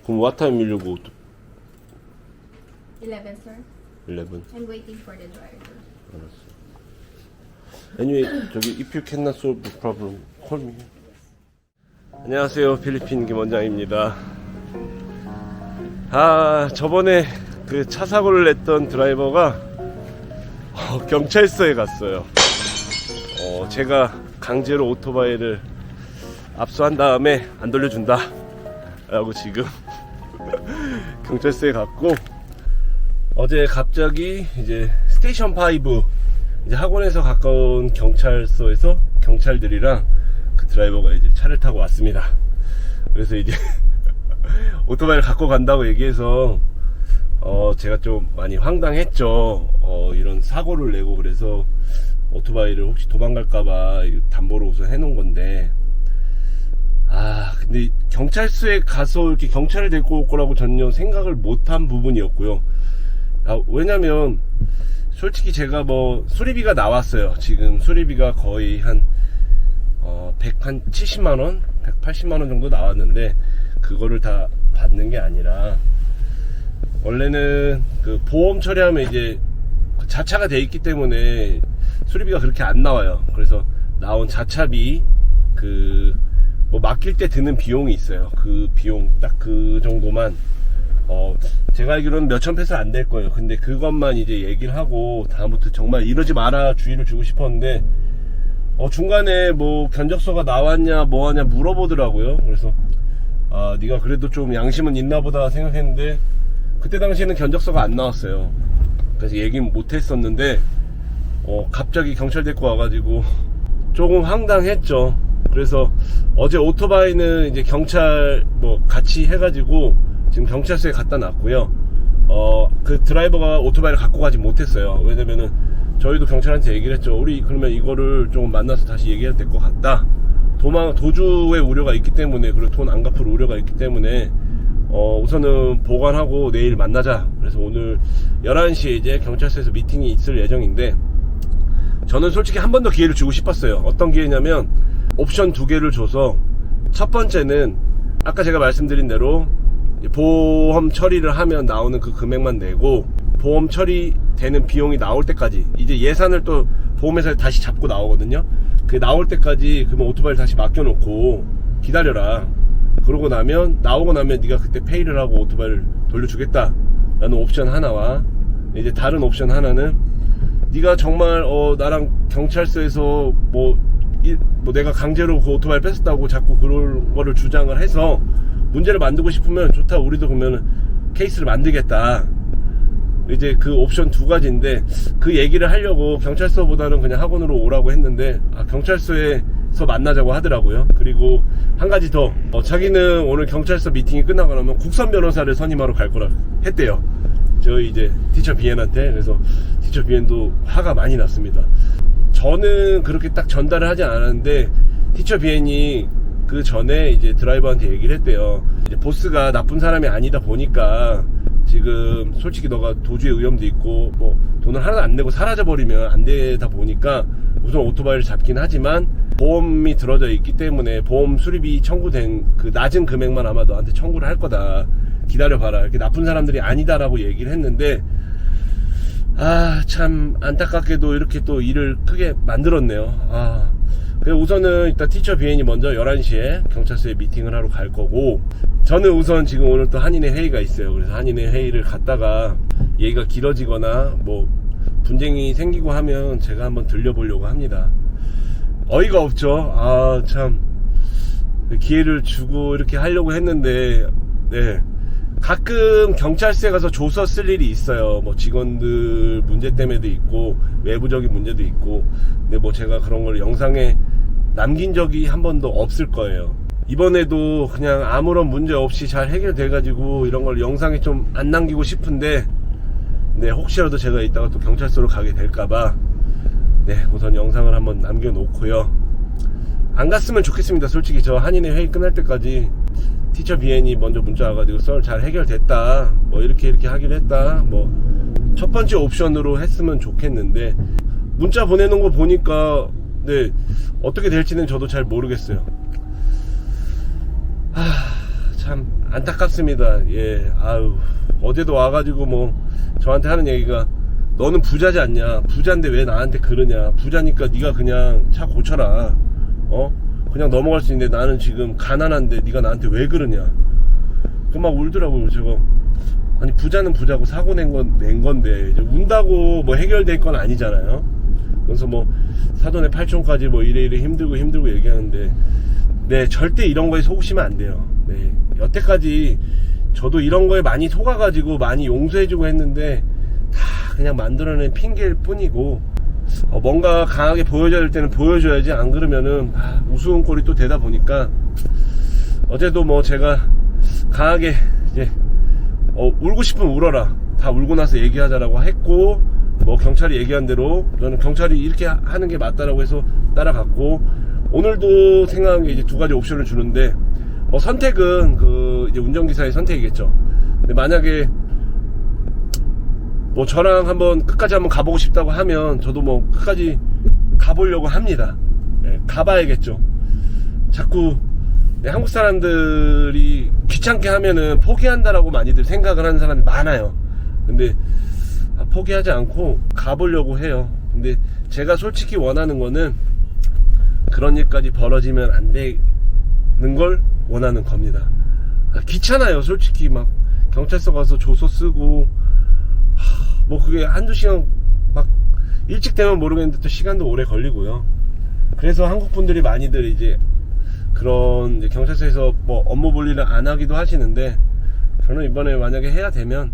그럼 what time will you go to? 11, sir. 11. I'm waiting for the driver. 알았어. Anyway, 저기 if you cannot solve the problem, call me. 안녕하세요, 필리핀 김원장입니다. 저번에 그 차 사고를 냈던 드라이버가 경찰서에 갔어요. 제가 강제로 오토바이를 압수한 다음에 안 돌려준다 라고 지금 경찰서에 갔고, 어제 갑자기 이제 스테이션 5 이제 학원에서 가까운 경찰서에서 경찰들이랑 그 드라이버가 이제 차를 타고 왔습니다. 그래서 이제 오토바이를 갖고 간다고 얘기해서 제가 좀 많이 황당했죠. 이런 사고를 내고, 그래서 오토바이를 혹시 도망갈까봐 담보로 우선 해놓은 건데, 근데 경찰서에 가서 이렇게 경찰을 데리고 올 거라고 전혀 생각을 못한 부분이었고요. 왜냐면 솔직히 제가 뭐 수리비가 나왔어요. 지금 수리비가 거의 한 170만원 180만원 정도 나왔는데, 그거를 다 받는 게 아니라, 원래는 그 보험 처리하면 이제 자차가 돼 있기 때문에 수리비가 그렇게 안 나와요. 그래서 나온 자차비, 뭐 맡길 때 드는 비용이 있어요. 그 비용 딱 그 정도만, 제가 알기로는 몇천 페소 안 될 거예요. 근데 그것만 이제 얘기를 하고, 다음부터 정말 이러지 마라 주의를 주고 싶었는데, 중간에 뭐 견적서가 나왔냐 뭐하냐 물어보더라고요. 그래서 네가 그래도 좀 양심은 있나 보다 생각했는데, 그때 당시에는 견적서가 안 나왔어요. 그래서 얘기는 못 했었는데, 갑자기 경찰 데리고 와가지고 조금 황당했죠. 그래서 어제 오토바이는 이제 경찰 뭐 같이 해가지고 지금 경찰서에 갖다 놨고요. 그 드라이버가 오토바이를 갖고 가지 못했어요. 왜냐면은 저희도 경찰한테 얘기를 했죠. 우리 그러면 이거를 좀 만나서 다시 얘기해야 될 것 같다. 도주의 우려가 있기 때문에, 그리고 돈 안 갚을 우려가 있기 때문에 우선은 보관하고 내일 만나자. 그래서 오늘 11시에 이제 경찰서에서 미팅이 있을 예정인데, 저는 솔직히 한 번 더 기회를 주고 싶었어요. 어떤 기회냐면, 옵션 2개를 줘서, 첫 번째는 아까 제가 말씀드린 대로 보험 처리를 하면 나오는 그 금액만 내고, 보험 처리되는 비용이 나올 때까지, 이제 예산을 또 보험회사에 다시 잡고 나오거든요. 그 나올 때까지 그러면 오토바이를 다시 맡겨놓고 기다려라. 그러고 나면, 나오고 나면 네가 그때 페이를 하고 오토바이를 돌려주겠다 라는 옵션 하나와, 이제 다른 옵션 하나는, 네가 정말 나랑 경찰서에서 뭐 내가 강제로 그 오토바이를 뺐었다고 자꾸 그런 거를 주장을 해서 문제를 만들고 싶으면 좋다, 우리도 그러면 케이스를 만들겠다. 이제 그 옵션 2가지인데, 그 얘기를 하려고 경찰서보다는 그냥 학원으로 오라고 했는데, 경찰서에서 만나자고 하더라고요. 그리고 한 가지 더, 자기는 오늘 경찰서 미팅이 끝나고 나면 국선 변호사를 선임하러 갈 거라 했대요. 저희 이제 티처 비엔한테. 그래서 티처 비엔도 화가 많이 났습니다. 저는 그렇게 딱 전달을 하지 않았는데, 티처 비엔이 그 전에 이제 드라이버한테 얘기를 했대요. 이제 보스가 나쁜 사람이 아니다 보니까, 지금 솔직히 너가 도주의 위험도 있고 뭐 돈을 하나도 안 내고 사라져버리면 안 되다 보니까 우선 오토바이를 잡긴 하지만, 보험이 들어져 있기 때문에 보험 수리비 청구된 그 낮은 금액만 아마 너한테 청구를 할 거다, 기다려봐라, 이렇게 나쁜 사람들이 아니다라고 얘기를 했는데, 참 안타깝게도 이렇게 또 일을 크게 만들었네요. 그래서 우선은 일단 티처 비엔이 먼저 11시에 경찰서에 미팅을 하러 갈 거고, 저는 우선 지금 오늘 또 한인회 회의가 있어요. 그래서 한인회 회의를 갔다가 얘기가 길어지거나 뭐 분쟁이 생기고 하면 제가 한번 들려보려고 합니다. 어이가 없죠. 참 기회를 주고 이렇게 하려고 했는데, 네, 가끔 경찰서에 가서 조서 쓸 일이 있어요. 뭐 직원들 문제 때문에도 있고 외부적인 문제도 있고. 근데 뭐 제가 그런 걸 영상에 남긴 적이 한 번도 없을 거예요. 이번에도 그냥 아무런 문제 없이 잘 해결돼가지고 이런 걸 영상에 좀 안 남기고 싶은데, 네, 혹시라도 제가 이따가 또 경찰서로 가게 될까봐, 네, 우선 영상을 한번 남겨놓고요. 안 갔으면 좋겠습니다. 솔직히 저 한인회 회의 끝날 때까지 티처 비엔이 먼저 문자 와가지고 썰 잘 해결됐다, 뭐 이렇게 하기로 했다, 뭐 첫 번째 옵션으로 했으면 좋겠는데, 문자 보내놓은 거 보니까 네, 어떻게 될지는 저도 잘 모르겠어요. 참 참 안타깝습니다. 예, 아유, 어제도 와가지고 뭐 저한테 하는 얘기가 너는 부자지 않냐? 부자인데 왜 나한테 그러냐? 부자니까 네가 그냥 차 고쳐라. 그냥 넘어갈 수 있는데 나는 지금 가난한데 네가 나한테 왜 그러냐? 그 막 울더라고요. 제가 아니 부자는 부자고 사고 낸 건데 이제 운다고 뭐 해결될 건 아니잖아요. 그래서 뭐 사돈의 8촌까지 뭐 이래 힘들고 얘기하는데 네, 절대 이런 거에 속으시면 안 돼요. 네, 여태까지 저도 이런 거에 많이 속아가지고 많이 용서해주고 했는데 다 그냥 만들어낸 핑계일 뿐이고 뭔가 강하게 보여줘야 될 때는 보여줘야지, 안 그러면은 우스운 꼴이 또 되다 보니까 어제도 뭐 제가 강하게 이제 울고 싶으면 울어라, 다 울고 나서 얘기하자라고 했고, 뭐 경찰이 얘기한 대로 저는 경찰이 이렇게 하는 게 맞다라고 해서 따라갔고, 오늘도 생각한 게 이제 두 가지 옵션을 주는데 선택은 그 이제 운전기사의 선택이겠죠. 근데 만약에 뭐 저랑 한번 끝까지 한번 가보고 싶다고 하면 저도 뭐 끝까지 가보려고 합니다. 네, 가봐야겠죠. 자꾸 한국 사람들이 귀찮게 하면은 포기한다라고 많이들 생각을 하는 사람이 많아요. 근데 포기하지 않고 가보려고 해요. 근데 제가 솔직히 원하는 거는 그런 일까지 벌어지면 안 되는 걸 원하는 겁니다. 귀찮아요. 솔직히 막 경찰서 가서 조서 쓰고 뭐 그게 한두 시간 막 일찍 되면 모르겠는데 또 시간도 오래 걸리고요. 그래서 한국 분들이 많이들 이제 그런 이제 경찰서에서 뭐 업무 볼 일을 안 하기도 하시는데, 저는 이번에 만약에 해야 되면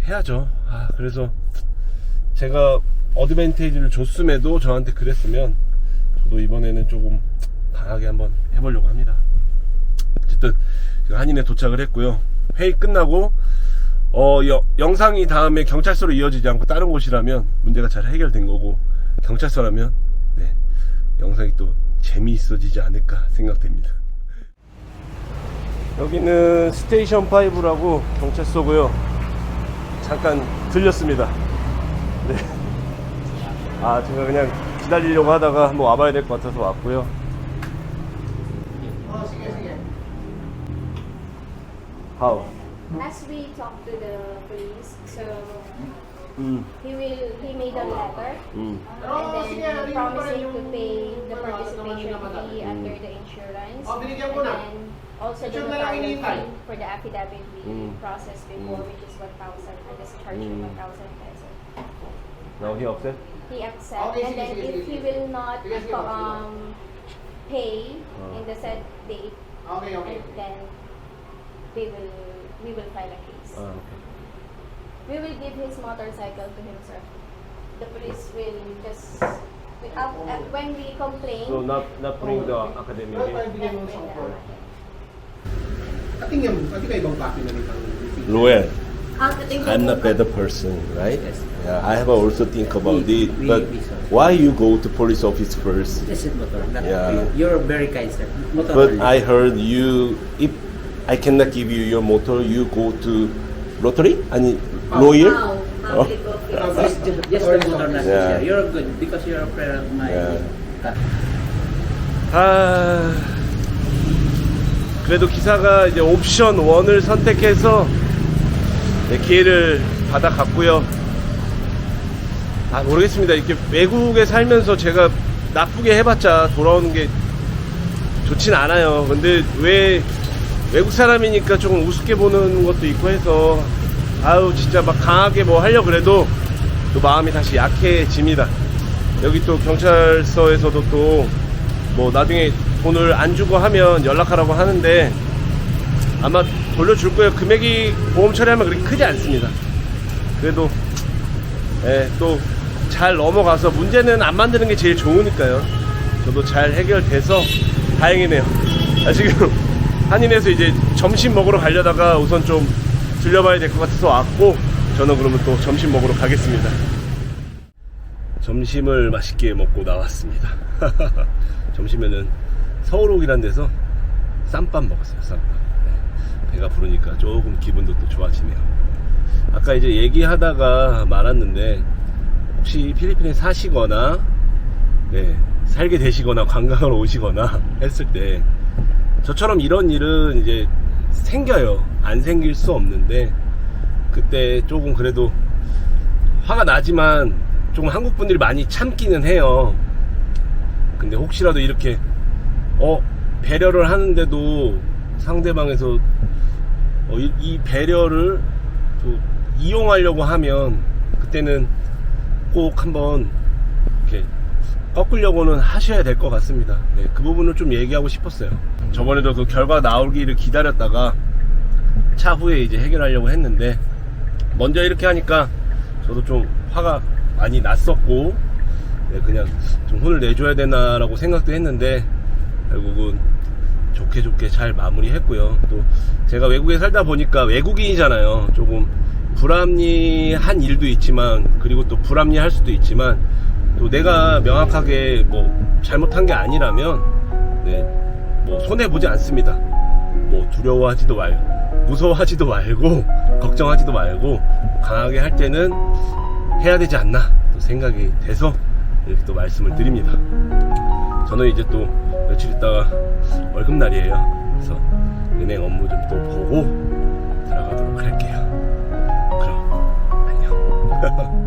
해야죠. 그래서 제가 어드밴테이지를 줬음에도 저한테 그랬으면 저도 이번에는 조금 강하게 한번 해보려고 합니다. 어쨌든 제가 한인에 도착을 했고요. 회의 끝나고 영상이 다음에 경찰서로 이어지지 않고 다른 곳이라면 문제가 잘 해결된 거고, 경찰서라면 네, 영상이 또 재미있어지지 않을까 생각됩니다. 여기는 스테이션 5라고 경찰서고요. 잠깐 들렸습니다. 네. 제가 그냥 기다리려고 하다가 한번 와봐야 될 것 같아서 왔고요. How? As we talked to the police, so he made a letter and then promising to pay the participation fee under the insurance, and then also the notarial fee for the affidavit we processed before, which is 1,000, and just charge him 1,000 pesos. Now he upset? He accepts, and then if he will not pay in the said date, and then we will file a case. Okay. We will give his motorcycle to him, sir. The police will just when we complain. So not bring the academic fee? Pati kayo bang copy na nitang Ruel, I'm not better person, right? Yes. Yeah, I have also think about it. We- But we saw. why you go to police office first? This is motor, not Yeah. you. You're very kind, sir. Motor But only. I heard you, if I cannot give you your motor, you go to lottery? 아니, lawyer? Oh. Just the motor, not Yeah. you. You're good because you're a friend of mine. Yeah. 그래도 기사가 이제 옵션 1을 선택해서 기회를 받아갔고요. 모르겠습니다. 이렇게 외국에 살면서 제가 나쁘게 해봤자 돌아오는 게 좋진 않아요. 근데 왜 외국 사람이니까 조금 우습게 보는 것도 있고 해서 진짜 막 강하게 뭐 하려고 그래도 또 마음이 다시 약해집니다. 여기 또 경찰서에서도 또 뭐 나중에 돈을 안 주고 하면 연락하라고 하는데 아마 돌려줄 거예요. 금액이 보험 처리하면 그렇게 크지 않습니다. 그래도 또 잘 넘어가서 문제는 안 만드는 게 제일 좋으니까요. 저도 잘 해결돼서 다행이네요. 지금 한인에서 이제 점심 먹으러 가려다가 우선 좀 들려봐야 될 것 같아서 왔고, 저는 그러면 또 점심 먹으러 가겠습니다. 점심을 맛있게 먹고 나왔습니다. 점심에는 서울옥이란 데서 쌈밥 먹었어요. 쌈밥. 배가 부르니까 조금 기분도 또 좋아지네요. 아까 이제 얘기하다가 말았는데, 혹시 필리핀에 사시거나 살게 되시거나 관광을 오시거나 했을 때 저처럼 이런 일은 이제 생겨요. 안 생길 수 없는데 그때 조금 그래도 화가 나지만 조금 한국 분들이 많이 참기는 해요. 근데 혹시라도 이렇게 배려를 하는데도 상대방에서 이 배려를 또 이용하려고 하면 그때는 꼭 한번 이렇게 꺾으려고는 하셔야 될 것 같습니다. 네, 그 부분을 좀 얘기하고 싶었어요. 저번에도 그 결과 나오기를 기다렸다가 차후에 이제 해결하려고 했는데 먼저 이렇게 하니까 저도 좀 화가 많이 났었고, 네, 그냥 좀 혼을 내줘야 되나라고 생각도 했는데 결국은 좋게 잘 마무리했고요. 또 제가 외국에 살다 보니까 외국인이잖아요. 조금 불합리한 일도 있지만, 그리고 또 불합리할 수도 있지만, 또 내가 명확하게 뭐 잘못한 게 아니라면 네, 뭐 손해보지 않습니다. 뭐 두려워하지도 말고 무서워하지도 말고 걱정하지도 말고 강하게 할 때는 해야 되지 않나 또 생각이 돼서 이렇게 또 말씀을 드립니다. 저는 이제 또 며칠 있다가 월급날이에요. 그래서 은행 업무 좀 또 보고 들어가도록 할게요. 그럼 안녕.